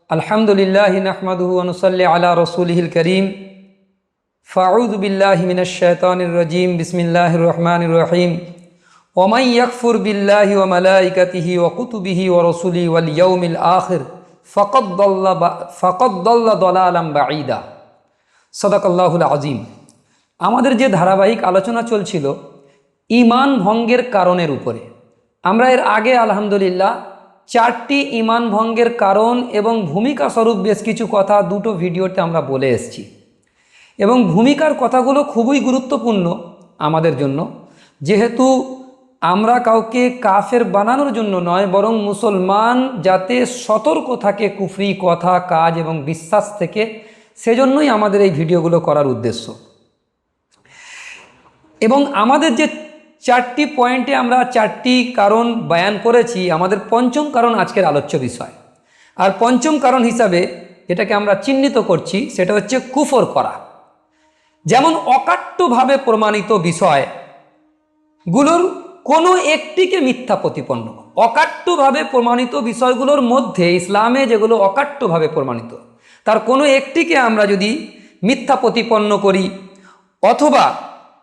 আলহামদুলিল্লাহি নাহমাদুহু ওয়া নুসাল্লি আলা রাসূলিহিল কারীম। ফাউযু বিল্লাহি মিনাশ শাইতানির রাজীম। বিসমিল্লাহির রহমানির রহিম। ওয়া মান ইয়াকফুর বিল্লাহি ওয়া মালাইকাতিহি ওয়া কুতুবিহি ওয়া রাসূলিহি ওয়াল ইয়াউমিল আখির ফাকাদ দাল্লা দালালাম বাঈদা। সাদাকাল্লাহুল আযীম। আমাদের যে ধারাবাহিক আলোচনা চলছিল ঈমান ভঙ্গের কারণের উপরে, আমরা এর আগে আলহামদুলিল্লাহ 4টি ঈমান ভঙ্গের কারণ এবং ভূমিকা স্বরূপ বেশ কিছু কথা দুটো ভিডিওতে আমরা বলে এসেছি, এবং ভূমিকার কথাগুলো খুবই গুরুত্বপূর্ণ আমাদের জন্য, যেহেতু আমরা কাউকে কাফের বানানোর জন্য নয়, বরং মুসলমান যাতে সতর্ক থাকে কুফরি কথা, কাজ এবং বিশ্বাস থেকে, সেজন্যই আমাদের এই ভিডিওগুলো করার উদ্দেশ্য। এবং আমাদের যে 4টি পয়েন্টে আমরা 4টি কারণ বয়ান করেছি, আমাদের পঞ্চম কারণ আজকের আলোচ্য বিষয়। আর পঞ্চম কারণ হিসাবে যেটাকে আমরা চিহ্নিত করছি সেটা হচ্ছে কুফর করা। যেমন অকাট্যভাবে প্রমাণিত বিষয়গুলোর কোনো একটিকে মিথ্যা প্রতিপন্ন, অকাট্যভাবে প্রমাণিত বিষয়গুলোর মধ্যে ইসলামে যেগুলো অকাট্যভাবে প্রমাণিত তার কোনো একটিকে আমরা যদি মিথ্যা প্রতিপন্ন করি, অথবা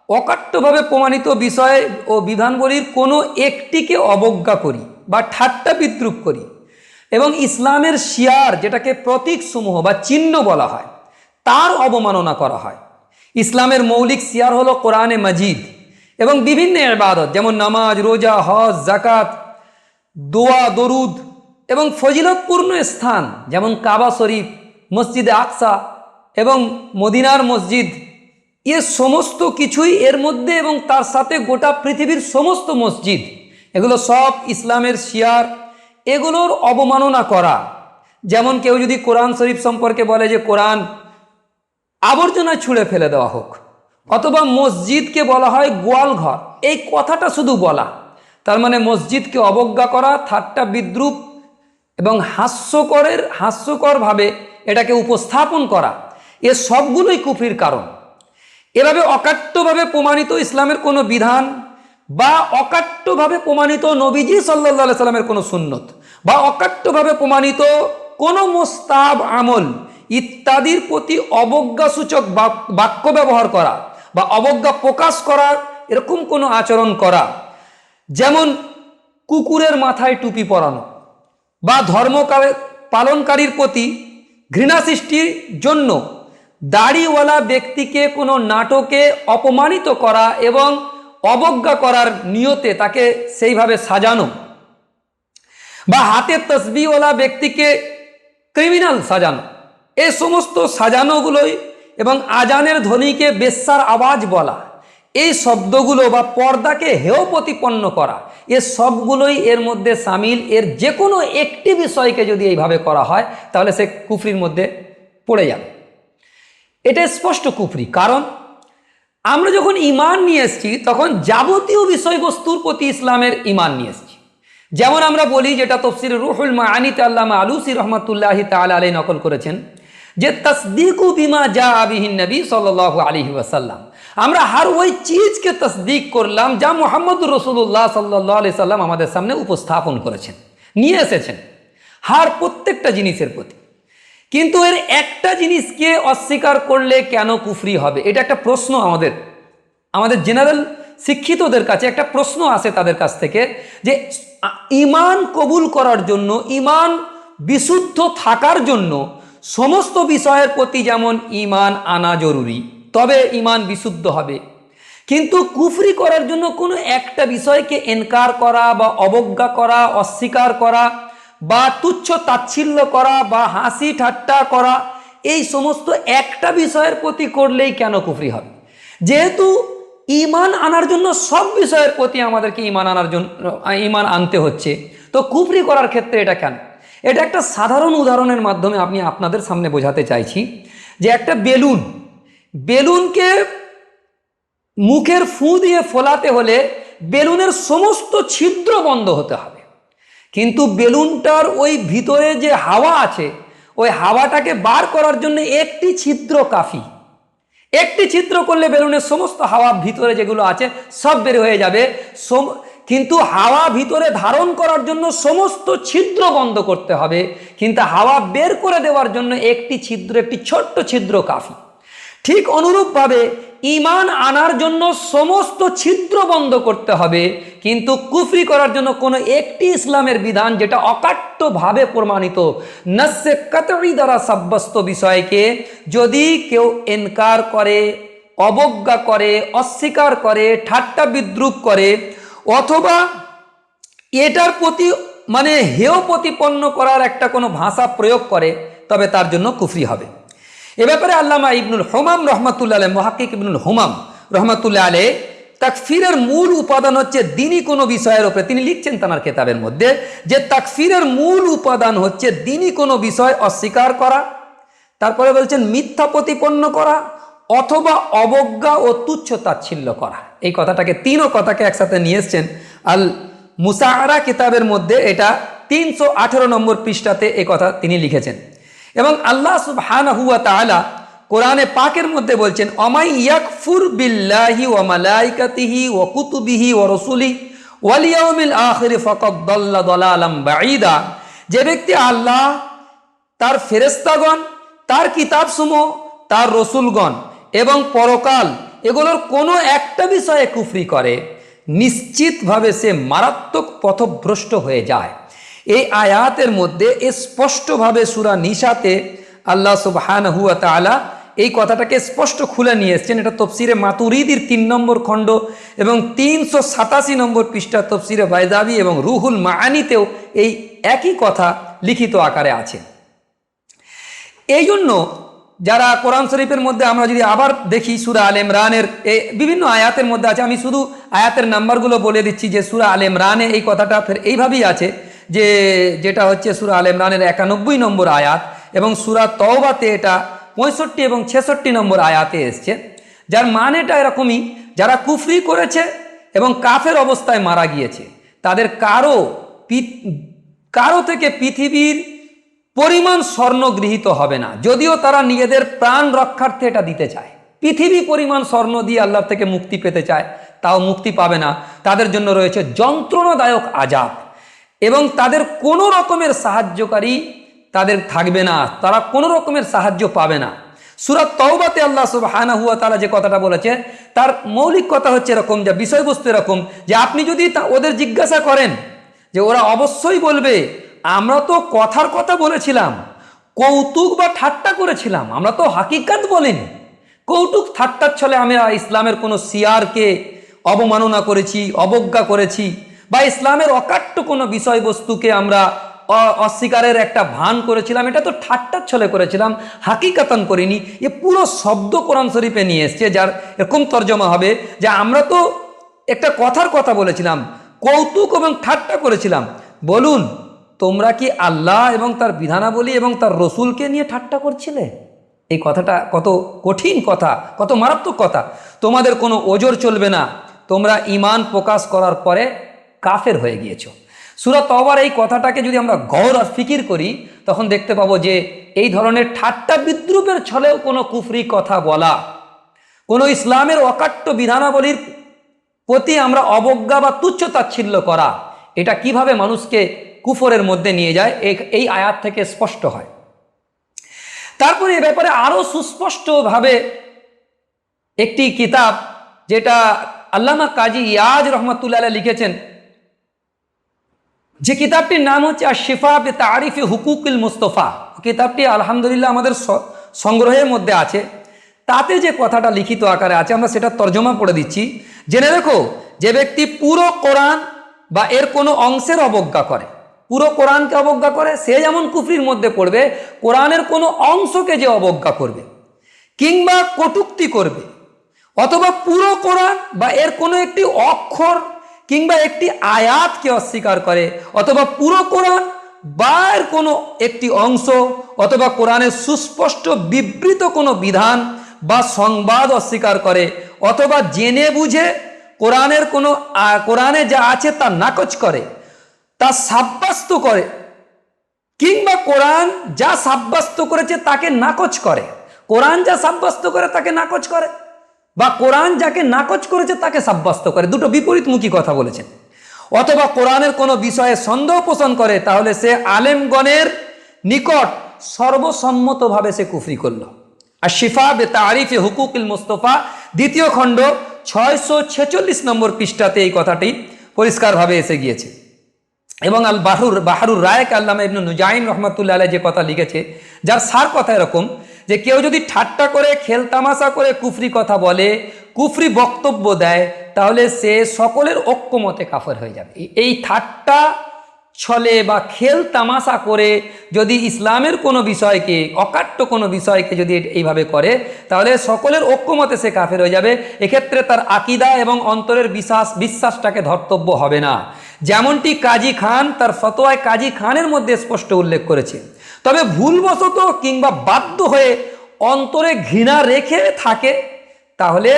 অকাট্যভাবে প্রমাণিত বিষয় ও বিধানগুলির কোনো একটিকে অবজ্ঞা করি বা ঠাট্টা বিদ্রূপ করি, এবং ইসলামের শিয়ার যেটাকে প্রতীকসমূহ বা চিহ্ন বলা হয় তার অবমাননা করা হয়। ইসলামের মৌলিক শিয়ার হলো কোরআনে মাজিদ এবং বিভিন্ন ইবাদত, যেমন নামাজ, রোজা, হজ, জাকাত, দোয়া, দরুদ এবং ফজিলতপূর্ণ স্থান যেমন কাবা শরীফ, মসজিদে আকসা এবং মদিনার মসজিদ, এ সমস্ত কিছুই এর মধ্যে, এবং তার সাথে গোটা পৃথিবীর সমস্ত মসজিদ, এগুলো সব ইসলামের শিয়ার। এগুলোর অবমাননা করা, যেমন কেউ যদি কোরআন শরীফ সম্পর্কে বলে যে কোরআন আবর্জনায় ছুঁড়ে ফেলে দেওয়া হোক, অথবা মসজিদকে বলা হয় গোয়াল ঘর, এই কথাটা শুধু বলা, তার মানে মসজিদকে অবজ্ঞা করা, ঠাট্টা বিদ্রূপ এবং হাস্যকরভাবে এটাকে উপস্থাপন করা, এ সবগুলোই কুফরির কারণ। এভাবে অকাট্যভাবে প্রমাণিত ইসলামের কোনো বিধান, বা অকাট্যভাবে প্রমাণিত নবীজি সাল্লাল্লাহু আলাইহি সাল্লামের কোনো সুন্নত, বা অকাট্যভাবে প্রমাণিত কোনো মুস্তাহাব আমল ইত্যাদির প্রতি অবজ্ঞাসূচক বাক্য ব্যবহার করা বা অবজ্ঞা প্রকাশ করার এরকম কোনো আচরণ করা, যেমন কুকুরের মাথায় টুপি পরানো, বা ধর্ম পালনকারীর প্রতি ঘৃণা সৃষ্টির জন্য দাড়িওয়ালা ব্যক্তিকে কোনো নাটকে অপমানিত করা এবং অবজ্ঞা করার নিয়তে তাকে সেইভাবে সাজানো, বা হাতে তসবিহওয়ালা ব্যক্তিকে ক্রিমিনাল সাজানো, এই সমস্ত সাজানোগুলোই, এবং আজানের ধ্বনিকে বেশ্যার আওয়াজ বলা, এই শব্দগুলো বা পর্দাকে হেয় প্রতিপন্ন করা, এ সবগুলোই এর মধ্যে সামিল। এর যে কোনো একটি বিষয়কে যদি এইভাবে করা হয় তাহলে সে কুফরির মধ্যে পড়ে যাবে। এটা স্পষ্ট কুফরি। কারণ আমরা যখন ঈমান নিয়ে এসেছি তখন যাবতীয় বিষয়বস্তুর প্রতি ইসলামের ঈমান নিয়ে এসেছি। যেমন আমরা বলি, যেটা তাফসীর রুহুল মাআনিতে আল্লামা আলুসি রহমাতুল্লাহি তাআলা আলাইহি নকল করেছেন, যে তসদীকু বিমা জাআ বিহিন নবী সাল্লাল্লাহু আলাইহি ওয়াসাল্লাম, আমরা হর ওই চিজকে তসদীক করলাম যা মুহাম্মদুর রাসূলুল্লাহ সাল্লাল্লাহু আলাইহি সাল্লাম আমাদের সামনে উপস্থাপন করেছেন, নিয়ে এসেছেন, হর প্রত্যেকটা জিনিসের প্রতি। কিন্তু এর একটা জিনিসকে অস্বীকার করলে কেন কুফরি হবে? এটা একটা প্রশ্ন আমাদের জেনারেল শিক্ষিতদের কাছে একটা প্রশ্ন আসে তাদের কাছ থেকে, যে ঈমান কবুল করার জন্য, ঈমান বিশুদ্ধ থাকার জন্য সমস্ত বিষয়ের প্রতি যেমন ঈমান আনা জরুরি, তবে ঈমান বিশুদ্ধ হবে, কিন্তু কুফরি করার জন্য কোনো একটা বিষয়কে ইনকার করা বা অবজ্ঞা করা, অস্বীকার করা বা তুচ্ছ তাচ্ছিল্য করা বা হাসি ঠাট্টা করা, এই সমস্ত একটা বিষয়ের প্রতি করলেই কেন কুফরি হবে? যেহেতু ঈমান আনার জন্য সব বিষয়ের প্রতি আমাদেরকে ঈমান আনতে হচ্ছে, তো কুফরি করার ক্ষেত্রে এটা কেন? এটা একটা সাধারণ উদাহরণের মাধ্যমে আমি আপনাদের সামনে বোঝাতে চাইছি, যে একটা বেলুনকে মুখের ফু দিয়ে ফোলাতে হলে বেলুনের সমস্ত ছিদ্র বন্ধ হতে হবে, কিন্তু বেলুনটার ওই ভিতরে যে হাওয়া আছে, ওই হাওয়াটাকে বার করার জন্য একটি ছিদ্র কাফি। একটি ছিদ্র করলে বেলুনের সমস্ত হাওয়া ভিতরে যেগুলো আছে সব বের হয়ে যাবে। কিন্তু হাওয়া ভিতরে ধারণ করার জন্য সমস্ত ছিদ্র বন্ধ করতে হবে, কিন্তু হাওয়া বের করে দেওয়ার জন্য একটি ছিদ্র, একটি ছোট্ট ছিদ্র কাফি। ঠিক অনুরূপভাবে ঈমান আনার জন্য সমস্ত ছিদ্র বন্ধ করতে হবে, কিন্তু কুফরি করার জন্য কোনো একটি ইসলামের বিধান যেটা অকাট্যভাবে প্রমাণিত নাসে কাতঈ দ্বারা সাব্যস্ত বিষয়কে যদি কেউ ইনকার করে, অবজ্ঞা করে, অস্বীকার করে, ঠাট্টা বিদ্রূপ করে, অথবা এটার প্রতি মানে হেয় প্রতিপন্ন করার একটা কোনো ভাষা প্রয়োগ করে, তবে তার জন্য কুফরি হবে। এ ব্যাপারে আল্লামা ইবনুল হুমাম রহমাতুল্লাহ আলাইহি, মুহাক্কিক ইবনুল হুমাম রহমাতুল্লাহ আলাইহি, তাকফিরের মূল উপাদান হচ্ছে দ্বীনি কোনো বিষয়ের উপরে, তিনি লিখছেন তার কিতাবের মধ্যে যে তাকফিরের মূল উপাদান হচ্ছে দ্বীনি কোনো বিষয় অস্বীকার করা, তারপরে বলছেন মিথ্যা প্রতিপন্ন করা, অথবা অবজ্ঞা ও তুচ্ছ তাচ্ছিল্য করা। এই কথাটাকে, তিনও কথাকে একসাথে নিয়ে এসছেন আল মুসাআরা কিতাবের মধ্যে, এটা 318 নম্বর পৃষ্ঠাতে এই কথা তিনি লিখেছেন। এবং আল্লাহ সুবহানাহু ওয়া তাআলা কোরআনে পাকের মধ্যে বলছেন অমাই ইয়াকফুর বিল্লাহি ওয়া মালাইকাতিহি ওয়া কুতুবিহি ওয়া রাসূলিহি ওয়াল ইয়াউমিল আখির ফাকাদ দাল্লা দালালাম বাঈদা। যে ব্যক্তি আল্লাহ, তার ফেরেশতাগণ, তার কিতাবসমূহ, তার রসুলগণ এবং পরকাল এগুলোর কোনো একটা বিষয়ে কুফরি করে, নিশ্চিতভাবে সে মারাত্মক পথভ্রষ্ট হয়ে যায়। এই আয়াতের মধ্যে স্পষ্টভাবে সূরা নিসাতে আল্লাহ সুবহানাহু ওয়া তাআলা এই কথাটাকে স্পষ্ট খুলে নিয়ে এসেছেন। এটা তফসিরে মাতুরিদির 3 নম্বর খণ্ড এবং 387 নম্বর পৃষ্ঠা তফসিরে বাইদাবি এবং রুহুল মাআনিতেও এই একই কথা লিখিত আকারে আছে। এই জন্য যারা কোরআন শরীফের মধ্যে আমরা যদি আবার দেখি সূরা আলে ইমরানের বিভিন্ন আয়াতের মধ্যে আছে, আমি শুধু আয়াতের নাম্বারগুলো বলে দিচ্ছি যে সূরা আলে ইমরানে এই কথাটা ফের এইভাবেই আছে যে যেটা হচ্ছে সূরা আলে ইমরানের 91 নম্বর আয়াত, এবং সূরা তওবাতে এটা 65 এবং 66 নম্বর আয়াতে এসছে, যার মানেটা এরকমই, যারা কুফরি করেছে এবং কাফের অবস্থায় মারা গিয়েছে তাদের কারো থেকে পৃথিবীর পরিমাণ স্বর্ণ গৃহীত হবে না, যদিও তারা নিজেদের প্রাণ রক্ষার্থে এটা দিতে চায়। পৃথিবী পরিমাণ স্বর্ণ দিয়ে আল্লাহর থেকে মুক্তি পেতে চায়, তাও মুক্তি পাবে না। তাদের জন্য রয়েছে যন্ত্রণাদায়ক আযাব, এবং তাদের কোনো রকমের সাহায্যকারী তাদের থাকবে না, তারা কোনো রকমের সাহায্য পাবে না। সূরা তওবাতে আল্লাহ সুবহানাহু ওয়া তাআলা যে কথাটা বলেছে তার মৌলিক কথা হচ্ছে এরকম, যে বিষয়বস্তু এরকম যে আপনি যদি ওদের জিজ্ঞাসা করেন, যে ওরা অবশ্যই বলবে আমরা তো কথার কথা বলেছিলাম, কৌতুক বা ঠাট্টা করেছিলাম, আমরা তো হাকিকাত বলিনি। কৌতুক ঠাট্টার ছলে আমরা ইসলামের কোনো শিয়ারকে অবমাননা করেছি, অবজ্ঞা করেছি, বা ইসলামের অকাট্য কোনো বিষয়বস্তুকে আমরা অস্বীকারের একটা ভান করেছিলাম, এটা তো ঠাট্টার ছলে করেছিলাম, হাকিকাতান করিনি। এ পুরো শব্দ কোরআন শরীফে নিয়ে এসছে, যার এরকম তর্জমা হবে যে আমরা তো একটা কথার কথা বলেছিলাম, কৌতুক এবং ঠাট্টা করেছিলাম। বলুন, তোমরা কি আল্লাহ এবং তার বিধানাবলী এবং তার রসুলকে নিয়ে ঠাট্টা করছিলে? এই কথাটা কত কঠিন কথা, কত মারাত্মক কথা। তোমাদের কোনো ওজর চলবে না, তোমরা ঈমান প্রকাশ করার পরে কাফের হয়ে গিয়েছো। সূরা তওবার এই কথাটাকে যদি আমরা গৌর আর ফিকির করি, তখন দেখতে পাবো যে এই ধরনের ঠাট্টা বিদ্রুপের ছলেও কোনো কুফরি কথা বলা, কোনো ইসলামের অকাট্য বিধানাবলীর প্রতি আমরা অবজ্ঞা বা তুচ্ছ তাচ্ছিল্য করা, এটা কিভাবে মানুষকে কুফরের মধ্যে নিয়ে যায় এই আয়াত থেকে স্পষ্ট হয়। তারপরে এ ব্যাপারে আরো সুস্পষ্টভাবে একটি কিতাব, যেটা আল্লামা কাজী ইয়াজ রহমাতুল্লাহ আলাইহি লিখেছেন, যে কিতাবটির নাম হচ্ছে আশ-শিফা বিতারিফি হুকুকিল মুস্তাফা। কিতাবটি আলহামদুলিল্লাহ আমাদের সংগ্রহের মধ্যে আছে। তাতে যে কথাটা লিখিত আকারে আছে আমরা সেটা তর্জমা পড়ে দিচ্ছি। জেনে রেখো, যে ব্যক্তি পুরো কোরআন বা এর কোনো অংশের অবজ্ঞা করে, পুরো কোরআনকে অবজ্ঞা করে, সে যেমন কুফরির মধ্যে পড়বে, কোরআনের কোনো অংশকে যে অবজ্ঞা করবে কিংবা কটূক্তি করবে, অথবা পুরো কোরআন বা এর কোনো একটি অক্ষর কিংবা একটি আয়াতকে অস্বীকার করে, অথবা পুরো কোরআন বা এর কোনো একটি অংশ অথবা কোরআনের সুস্পষ্ট বিবৃত কোনো বিধান বা সংবাদ অস্বীকার করে, অথবা জেনে বুঝে কোরআনে যা আছে তা নাকচ করে, তা সাব্যস্ত করে, কিংবা কোরআন যা সাব্যস্ত করেছে তাকে নাকচ করে, কোরআন যা সাব্যস্ত করে তাকে নাকচ করে, বা কোরআন যাকে নাকচ করেছে তাকে সাব্যস্ত করে। দুটো বিপরীতমুখী কথা বলেছেন। অথবা কোরআনের কোনো বিষয়ে সন্দেহ পোষণ করে, তাহলে সে আলেমগণের নিকট সর্বসম্মতভাবে সে কুফরি করলো। আর শিফা বে তারিফে হুকুকুল মুস্তফা, দ্বিতীয় খণ্ড 646 নম্বর পৃষ্ঠাতে এই কথাটি পরিষ্কারভাবে এসে গিয়েছে। এবং আল বাহরুর রায়েক আল্লামা ইবনে নুজাইম রহমাতুল্লাহ আলাইহি যে কথা লিখেছে, যার সার কথা এরকম যে কেউ যদি ঠাট্টা করে, খেলতামাশা করে কুফরি কথা বলে, কুফরি বক্তব্য দেয়, তাহলে সে সকলের ঐক্যমতে কাফের হয়ে যাবে। এই ঠাট্টা ছলে বা খেল তামাশা করে যদি ইসলামের কোনো বিষয়কে, অকাট্য কোনো বিষয়কে যদি এইভাবে করে, তাহলে সকলের ঐক্যমতে সে কাফের হয়ে যাবে। এক্ষেত্রে তার আকীদা এবং অন্তরের বিশ্বাসটাকে ধর্তব্য হবে না। যেমনটি কাজী খান তার ফতোয়ায় কাজী খানের মধ্যে স্পষ্ট উল্লেখ করেছে। তবে ভুলবশত কিংবা বাধ্য হয়ে অন্তরে ঘৃণা রেখে থাকে, তাহলে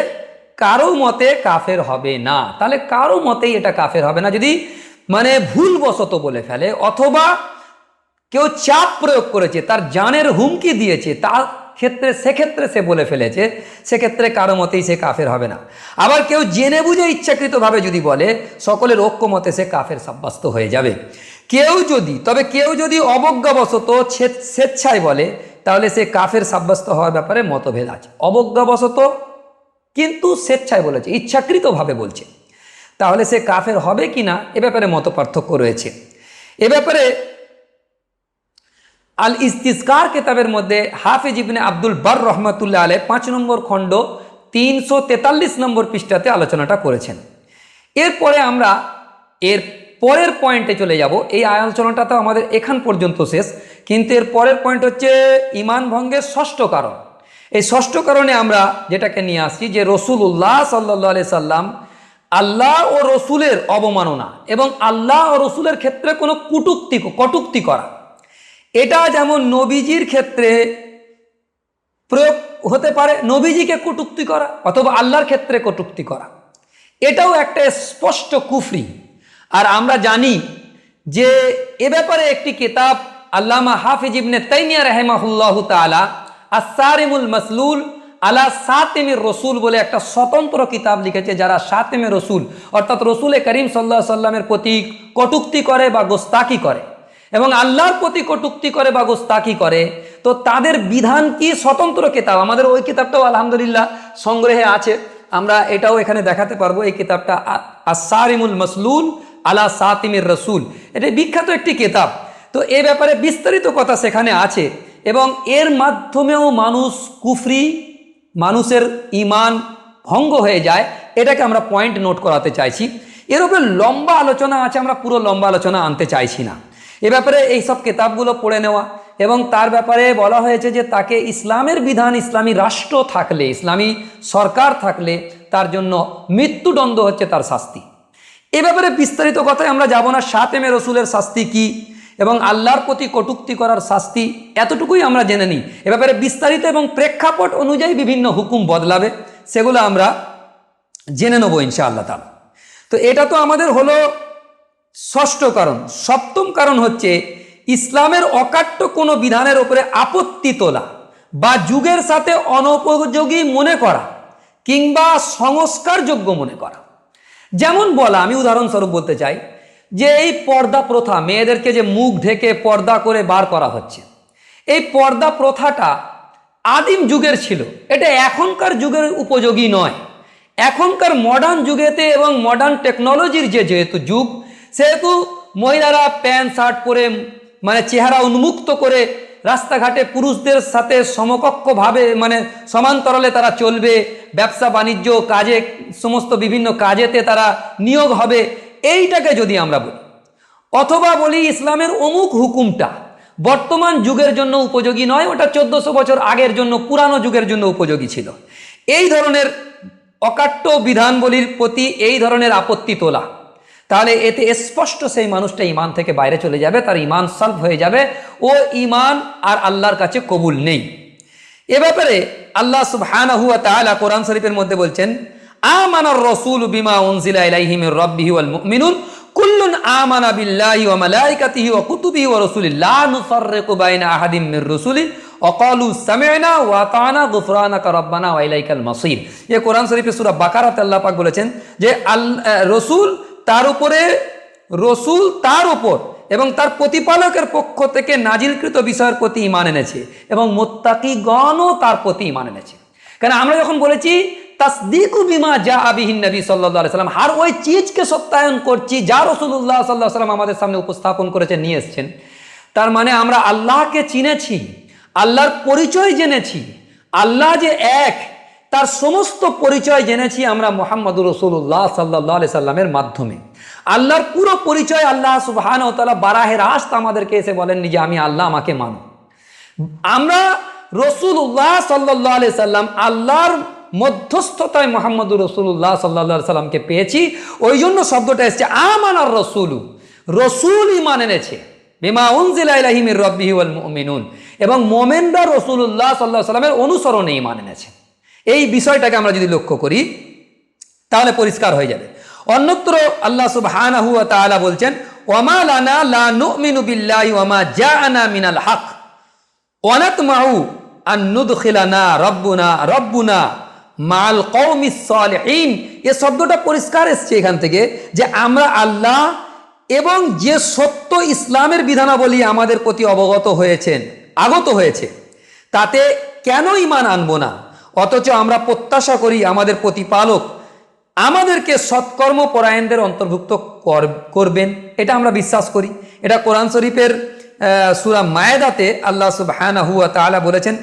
কারো মতে কাফের হবে না। তাহলে কারো মতেই এটা কাফের হবে না যদি মানে ভুলবশত বলে ফেলে, অথবা কেউ চাপ প্রয়োগ করেছে, তার জানের হুমকি দিয়েছে, তার ক্ষেত্রে সেক্ষেত্রে সে বলে ফেলেছে, সেক্ষেত্রে কারো মতেই সে কাফের হবে না। আবার কেউ জেনে বুঝে ইচ্ছাকৃতভাবে যদি বলে, সকলের ঐক্যমতে সে কাফের সাব্যস্ত হয়ে যাবে। কেউ যদি অবজ্ঞাবশত স্বেচ্ছায় বলে, তাহলে সে কাফের সাব্যস্ত হওয়ার ব্যাপারে মতভেদ আছে। অবজ্ঞাবশত কিন্তু স্বেচ্ছায় বলেছে, ইচ্ছাকৃতভাবে বলছে, তাহলে সে কাফের হবে কি না এ ব্যাপারে মত পার্থক্য রয়েছে। এ ব্যাপারে আল ইস্তিসকার কিতাবের মধ্যে হাফিজ ইবনে আব্দুল বার রহমাতুল্লাহ আলাইহি 5 নম্বর খণ্ড 343 নম্বর পৃষ্ঠাতে আলোচনাটা করেছেন। এরপরে আমরা এর পরের পয়েন্টে চলে যাব। এই আলোচনাটা তো আমাদের এখান পর্যন্ত শেষ, কিন্তু এর পরের পয়েন্ট হচ্ছে ঈমান ভঙ্গের ষষ্ঠ কারণ। এই ষষ্ঠ কারণে আমরা যেটাকে নিয়ে আসছি যে রাসূলুল্লাহ সাল্লাল্লাহু আলাইহি সাল্লাম আল্লাহ ও রসুলের অবমাননা এবং আল্লাহ ও রসুলের ক্ষেত্রে কোনো কটূক্তি করা, এটা যেমন নবীজির ক্ষেত্রে প্রয়োগ হতে পারে, নবীজিকে কটূক্তি করা অথবা আল্লাহর ক্ষেত্রে কটূক্তি করা, এটাও একটা স্পষ্ট কুফরি। আর আমরা জানি যে এ ব্যাপারে একটি কিতাব আল্লামা হাফিজ ইবনে তাইমিয়া রাহিমাহুল্লাহু তাআলা আস-সারিমুল মাসলুল আলা সাতিমির রসুল বলে একটা স্বতন্ত্র কিতাব লিখেছে, যারা সাতিমে রসুল অর্থাৎ রসুলে করিম সাল্লাল্লাহু আলাইহি সাল্লামের প্রতি কটূক্তি করে বা গোস্তাকি করে এবং আল্লাহর প্রতি কটূক্তি করে বা গোস্তাকি করে, তো তাদের বিধান কি স্বতন্ত্র কিতাব। আমাদের ওই কিতাবটাও আলহামদুলিল্লাহ সংগ্রহে আছে, আমরা এটাও এখানে দেখাতে পারবো। এই কিতাবটা আস-সারিমুল মাসলুল আলা সাতিমির রসুল, এটা বিখ্যাত একটি কিতাব। তো এ ব্যাপারে বিস্তারিত কথা সেখানে আছে এবং এর মাধ্যমেও মানুষের ঈমান ভঙ্গ হয়ে যায়, এটাকে আমরা পয়েন্ট নোট করাতে চাইছি। এর উপরে লম্বা আলোচনা আছে, আমরা পুরো লম্বা আলোচনা আনতে চাইছি না। এ ব্যাপারে এইসব কিতাবগুলো পড়ে নেওয়া এবং তার ব্যাপারে বলা হয়েছে যে তাকে ইসলামের বিধান, ইসলামী রাষ্ট্র থাকলে, ইসলামী সরকার থাকলে তার জন্য মৃত্যুদণ্ড হচ্ছে তার শাস্তি। এ ব্যাপারে বিস্তারিত কথায় আমরা যাব না। সাতেমে রসুলের শাস্তি কি এবং আল্লাহর প্রতি কটূক্তি করার শাস্তি, এতটুকুই আমরা জেনে নিই। এ ব্যাপারে বিস্তারিত এবং প্রেক্ষাপট অনুযায়ী বিভিন্ন হুকুম বদলাবে, সেগুলো আমরা জেনে নেব ইনশাআল্লাহ তাআলা। তো এটা তো আমাদের হলো ষষ্ঠ কারণ। সপ্তম কারণ হচ্ছে ইসলামের অকাট্য কোনো বিধানের উপরে আপত্তি তোলা বা যুগের সাথে অনুপযোগী মনে করা কিংবা সংস্কারযোগ্য মনে করা। যেমন বলা, আমি উদাহরণস্বরূপ বলতে চাই যে এই পর্দা প্রথা, মেয়েদেরকে যে মুখ ঢেকে পর্দা করে বার করা হচ্ছে, এই পর্দা প্রথাটা আদিম যুগের ছিল, এটা এখনকার যুগের উপযোগী নয়। এখনকার মডার্ন যুগেতে এবং মডার্ন টেকনোলজির যেহেতু যুগ, সেহেতু মহিলারা প্যান্ট শার্ট পরে মানে চেহারা উন্মুক্ত করে রাস্তাঘাটে পুরুষদের সাথে সমকক্ষভাবে মানে সমান্তরালে তারা চলবে, ব্যবসা বাণিজ্য কাজে, সমস্ত বিভিন্ন কাজেতে তারা নিয়োগ হবে। এইটাকে যদি আমরা বলি, অথবা বলি ইসলামের অমুক হুকুমটা বর্তমান যুগের জন্য উপযোগী নয়, ওটা 1400 বছর আগের জন্য, পুরানো যুগের জন্য উপযোগী ছিল, এই ধরনের অকাট্য বিধানবলীর প্রতি এই ধরনের আপত্তি তোলা, তাহলে এতে স্পষ্ট সেই মানুষটা ঈমান থেকে বাইরে চলে যাবে, তার ঈমান সালব হয়ে যাবে, ও ঈমান আর আল্লাহর কাছে কবুল নেই। এ ব্যাপারে আল্লাহ সুবহানাহু ওয়া তাআলা কোরআন শরীফের মধ্যে বলছেন, আমানার রাসূলু বিমা উনজিলা ইলাইহি মির রাব্বিহি ওয়াল মুমিনুন কুল্লুন আমানা বিল্লাহি ওয়া মালাইকাতিহি ওয়া কুতুবিহি ওয়া রাসূলিহি লা নুফাররিকু বাইনা আহাদিম মির রাসূলিহি ওয়া ক্বালু সামি'না ওয়া আতা'না গুফরানাকা রাব্বানা ওয়া ইলাইকাল মাসির। এই কোরআন শরীফে সূরা বাকারাতে আল্লাহ পাক বলেছেন যে রাসূল তার উপরে রসুল তার ওপর এবং তার প্রতিপালকের পক্ষ থেকে নাজিলকৃত বিষয়ের প্রতি ঈমান এনেছে এবং মুত্তাকিগণও তার প্রতি ঈমান এনেছে। কারণ আমরা যখন বলেছি তাসদীকু বিমা জাআ বিহিন নবী সাল্লাল্লাহু আলাইহি সাল্লাম, হার ওই চিজকে সত্যায়ন করছি যা রাসূলুল্লাহ সাল্লাল্লাহু আলাইহি সাল্লাম আমাদের সামনে উপস্থাপন করেছেন, নিয়ে এসেছেন। তার মানে আমরা আল্লাহকে চিনেছি, আল্লাহর পরিচয় জেনেছি, আল্লাহ যে এক তার সমস্ত পরিচয় জেনেছি আমরা মুহাম্মদুর রাসূলুল্লাহ সাল্লাল্লাহু আলাইহি সাল্লামের মাধ্যমে। আল্লাহর পুরো পরিচয় আল্লাহ সুবহানাহু ওয়া তাআলা বারাহে রাস্ত আমাদেরকে এসে বলেননি যে আমি আল্লাহ, আমাকে মানো। আমরা রাসূলুল্লাহ সাল্লাল্লাহু আলাইহি সাল্লাম আল্লাহর মধ্যস্থতায় মুহাম্মদুর রাসূলুল্লাহ সাল্লাল্লাহু আলাইহি সাল্লামকে পেয়েছি। ওই জন্য শব্দটা এসেছে আমানার রাসূলু, রাসূল ঈমান এনেছে বিমা উনজিলা ইলাইহি মির রাব্বিহি ওয়াল মুমিনুন, এবং মুমিনরা রাসূলুল্লাহ সাল্লাল্লাহু আলাইহি সাল্লামের অনুসরণে ঈমান এনেছে। এই বিষয়টাকে আমরা যদি লক্ষ্য করি তাহলে পরিষ্কার হয়ে যাবে। অন্যত্র আল্লাহ সুবহানাহু ওয়া তাআলা বলছেন ওয়ামা লানা লা নুমিনু বিল্লাহি ওয়ামা জাআনা মিনাল হক ওয়া নাতমাউ আন নুদখিলানা রাব্বুনা মাল কওমিস সালিহিন। এই শব্দটা পরিষ্কার এসছে এখান থেকে যে আমরা আল্লাহ এবং যে সত্য ইসলামের বিধানাবলী আমাদের প্রতি আগত হয়েছে তাতে কেন ঈমান আনবো না, অথচ আমরা প্রত্যাশা করি আমাদের প্রতিপালক আমাদেরকে সৎকর্ম পরায়ণদের অন্তর্ভুক্ত করবেন, এটা আমরা বিশ্বাস করি। এটা কোরআন শরীফের সূরা মায়েদাতে আল্লাহ সুবহানাহু ওয়া তাআলা বলেছেন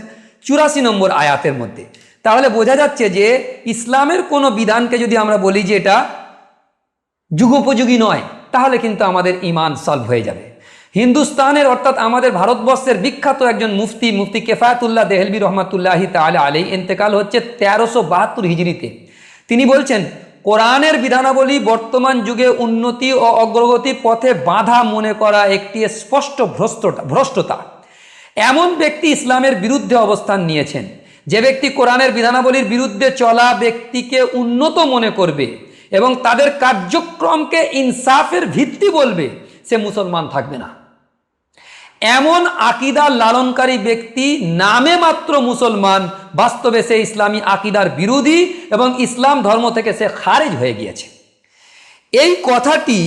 84 নম্বর আয়াতের মধ্যে। তাহলে বোঝা যাচ্ছে যে ইসলামের কোনো বিধানকে যদি আমরা বলি যে এটা যুগোপযোগী নয়, তাহলে কিন্তু আমাদের ঈমান সলভ হয়ে যাবে। হিন্দুস্তানের অর্থাৎ আমাদের ভারতবর্ষের বিখ্যাত একজন মুফতি কেফায়াতুল্লাহ দেহলভী রহমাতুল্লাহি তাআলা আলাইহি ইন্তেকাল হচ্ছে 1372 হিজরিতে। তিনি বলছেন কোরআনের বিধানাবলী বর্তমান যুগে উন্নতি ও অগ্রগতির পথে বাধা মনে করা একটি স্পষ্ট ভ্রষ্টতা। এমন ব্যক্তি ইসলামের বিরুদ্ধে অবস্থান নিয়েছেন। যে ব্যক্তি কোরআনের বিধানাবলীর বিরুদ্ধে চলা ব্যক্তিকে উন্নত মনে করবে এবং তাদের কার্যক্রমকে ইনসাফের ভিত্তি বলবে, সে মুসলমান থাকবে না। এমন আকীদা লালনকারী ব্যক্তি নামে মাত্র মুসলমান, বাস্তবে সে ইসলামী আকীদার বিরোধী এবং ইসলাম ধর্ম থেকে সে খারিজ হয়ে গিয়েছে। এই কথাটি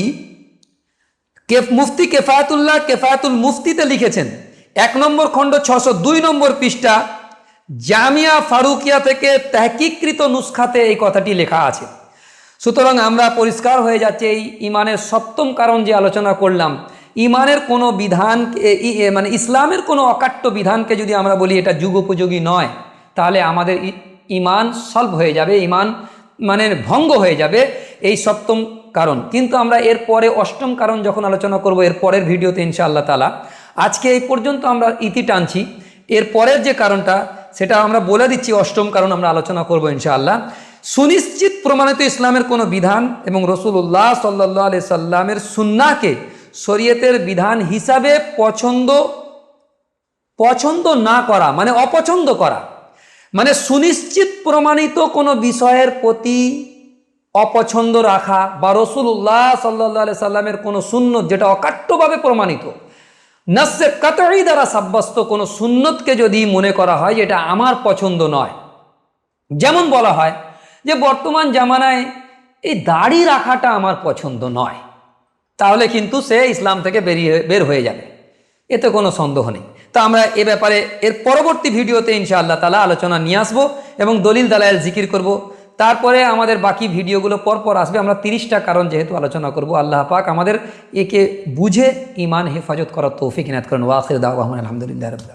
মুফতি কেফায়াতুল মুফতিতে লিখেছেন 1 নম্বর খণ্ড 602 নম্বর পৃষ্ঠা, জামিয়া ফারুকিয়া থেকে তাহকিককৃত নুসখাতে এই কথাটি লেখা আছে। সুতরাং আমরা পরিষ্কার হয়ে যাচ্ছে এই ঈমানের সপ্তম কারণ যে আলোচনা করলাম, ঈমানের কোনো বিধান মানে ইসলামের কোনো অকাট্য বিধানকে যদি আমরা বলি এটা যুগোপযোগী নয়, তাহলে আমাদের ঈমান সলভ হয়ে যাবে, ঈমান মানে ভঙ্গ হয়ে যাবে, এই সপ্তম কারণ। কিন্তু আমরা এর পরে অষ্টম কারণ যখন আলোচনা করব এর পরের ভিডিওতে ইনশাআল্লাহ তাআলা। আজকে এই পর্যন্ত আমরা ইতি টানছি। এর পরের যে কারণটা সেটা আমরা বলে দিচ্ছি, অষ্টম কারণ আমরা আলোচনা করব ইনশাআল্লাহ। সুনিশ্চিত প্রমাণিত ইসলামের কোনো বিধান এবং রাসূলুল্লাহ সাল্লাল্লাহু আলাইহি সাল্লামের সুন্নাহকে শরীয়তের বিধান হিসাবে পছন্দ না করা মানে অপছন্দ করা, মানে সুনিশ্চিত প্রমাণিত কোনো বিষয়ের প্রতি অপছন্দ রাখা, বা রাসূলুল্লাহ সাল্লাল্লাহু আলাইহি সাল্লামের কোনো সুন্নত যেটা অকাট্যভাবে প্রমাণিত, নাসে কাতঈ দ্বারা সাব্যস্ত কোনো সুন্নতকে যদি মনে করা হয় যেটা আমার পছন্দ নয়। যেমন বলা হয় যে বর্তমান জামানায় এই দাড়ি রাখাটা আমার পছন্দ নয়, তাহলে কিন্তু সে ইসলাম থেকে বের হয়ে যাবে, এতে কোনো সন্দেহ নেই। তো আমরা এ ব্যাপারে এর পরবর্তী ভিডিওতে ইনশাআল্লাহ তাআলা আলোচনা নিয়ে আসবো এবং দলিল দালায়েল জিকির করব। তারপরে আমাদের বাকি ভিডিওগুলো পরপর আসবে। আমরা 30টা কারণ যেহেতু আলোচনা করব, আল্লাহ পাক আমাদের একে বুঝে ঈমান হেফাজত করার তৌফিক ইনায়াত করেন। ওয়া আখিরু দাওয়াহুম আলহামদুলিল্লাহি রাব্বিল আলামিন।